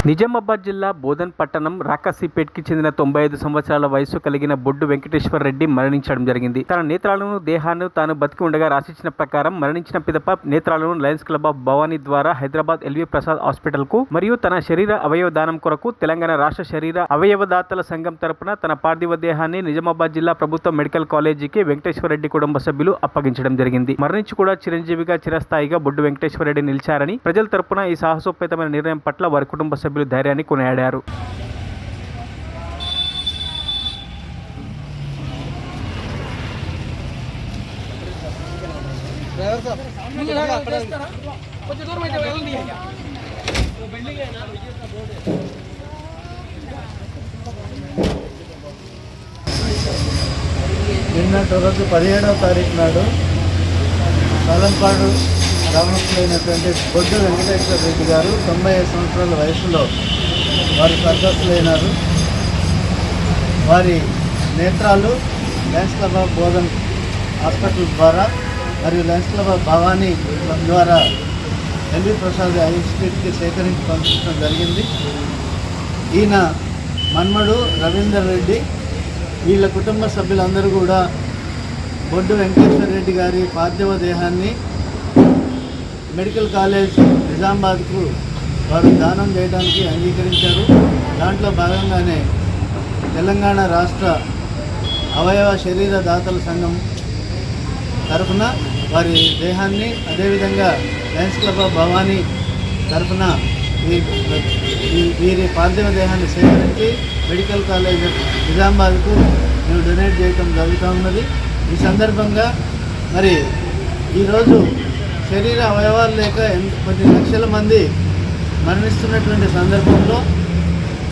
నిజామాబాద్ జిల్లా బోధన్ పట్టణం రాకాసీపేట్కి చెందిన 95 సంవత్సరాల వయసు కలిగిన బొడ్డు వెంకటేశ్వర రెడ్డి మరణించడం జరిగింది. తన నేత్రాలను దేహాన్ని తాను బతికి ఉండగా రాసిచ్చిన ప్రకారం మరణించిన పిదప నేత్రాలను లయన్స్ క్లబ్ ఆఫ్ భవానీ ద్వారా హైదరాబాద్ ఎల్వి ప్రసాద్ హాస్పిటల్ కు మరియు తన శరీర అవయవ దానం కొరకు తెలంగాణ రాష్ట్ర శరీర అవయవదాతల సంఘం తరపున తన పార్థివ దేహాన్ని నిజామాబాద్ జిల్లా ప్రభుత్వ మెడికల్ కాలేజీకి వెంకటేశ్వర రెడ్డి కుటుంబ సభ్యులు అప్పగించడం జరిగింది. మరణించి కూడా చిరంజీవిగా చిరస్థాయిగా బొడ్డు వెంకటేశ్వర రెడ్డి నిలిచారని ప్రజల తరపున ఈ సాహసోపేతమైన నిర్ణయం పట్ల వారి కుటుంబ సభ్యులు ధైర్యాన్ని కొనియాడారు. నిన్నటి రోజు 17వ తారీఖు నాడు కాలంపాడు గ్రామస్తులైనటువంటి బొడ్డు వెంకటేశ్వర రెడ్డి గారు 95 సంవత్సరాల వయసులో వారు స్వర్గస్థులైనారు. వారి నేత్రాలు Lions club of Bodhan hospital ద్వారా మరియు Lions club of Bhavani club ద్వారా ఎల్వి ప్రసాద్ ఇన్స్టిట్యూట్కి సేకరించి పంపించడం జరిగింది. ఈయన మన్మడు రవీందర్ రెడ్డి, వీళ్ళ కుటుంబ సభ్యులందరూ కూడా బొడ్డు వెంకటేశ్వర రెడ్డి గారి పార్థివ దేహాన్ని మెడికల్ కాలేజ్ నిజామాబాద్కు వారు దానం చేయడానికి అంగీకరించారు. దాంట్లో భాగంగానే తెలంగాణ రాష్ట్ర అవయవ శరీర దాతల సంఘం తరఫున వారి దేహాన్ని, అదేవిధంగా లయన్స్ క్లబ్ ఆఫ్ భవానీ తరఫున వీరి పార్థివ దేహాన్ని సేకరించి మెడికల్ కాలేజ్ నిజామాబాద్కు మేము డొనేట్ చేయడం జరుగుతూ ఉన్నది. ఈ సందర్భంగా మరి ఈరోజు శరీర అవయవాలు లేక కొన్ని లక్షల మంది మరణిస్తున్నటువంటి సందర్భంలో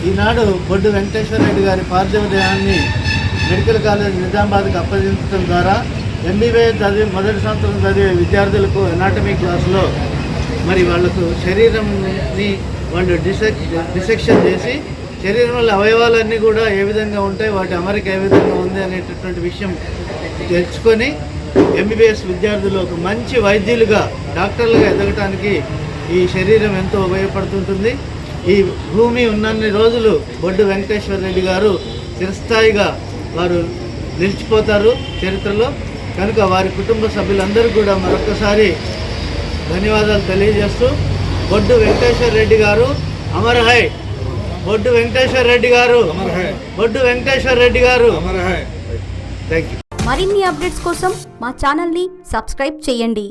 ఈనాడు బొడ్డు వెంకటేశ్వర రెడ్డి గారి పార్థివ దేహాన్ని మెడికల్ కాలేజ్ నిజామాబాద్కి అప్పగించడం ద్వారా ఎంబీబీఎస్ చదివి మొదటి సంవత్సరం చదివే విద్యార్థులకు ఎనాటమీ క్లాసులో మరి వాళ్ళకు శరీరంని వాళ్ళు డిసెక్షన్ చేసి శరీరంలో అవయవాలన్నీ కూడా ఏ విధంగా ఉంటాయి, వాటి అమరిక ఏ విధంగా ఉంది అనేటటువంటి విషయం తెలుసుకొని ఎంబీబీఎస్ విద్యార్థులు ఒక మంచి వైద్యులుగా, డాక్టర్లుగా ఎదగటానికి ఈ శరీరం ఎంతో ఉపయోగపడుతుంటుంది. ఈ భూమి ఉన్నన్ని రోజులు బొడ్డు వెంకటేశ్వర రెడ్డి గారు చిరస్థాయిగా వారు నిలిచిపోతారు చరిత్రలో. కనుక వారి కుటుంబ సభ్యులందరూ కూడా మరొకసారి ధన్యవాదాలు తెలియజేస్తూ, బొడ్డు వెంకటేశ్వర రెడ్డి గారు అమర్ హై, బొడ్డు వెంకటేశ్వర రెడ్డి గారు, బొడ్డు వెంకటేశ్వర రెడ్డి గారు. Thank you. మరిన్ని అప్డేట్స్ కోసం మా ఛానల్ని సబ్స్క్రైబ్ చేయండి.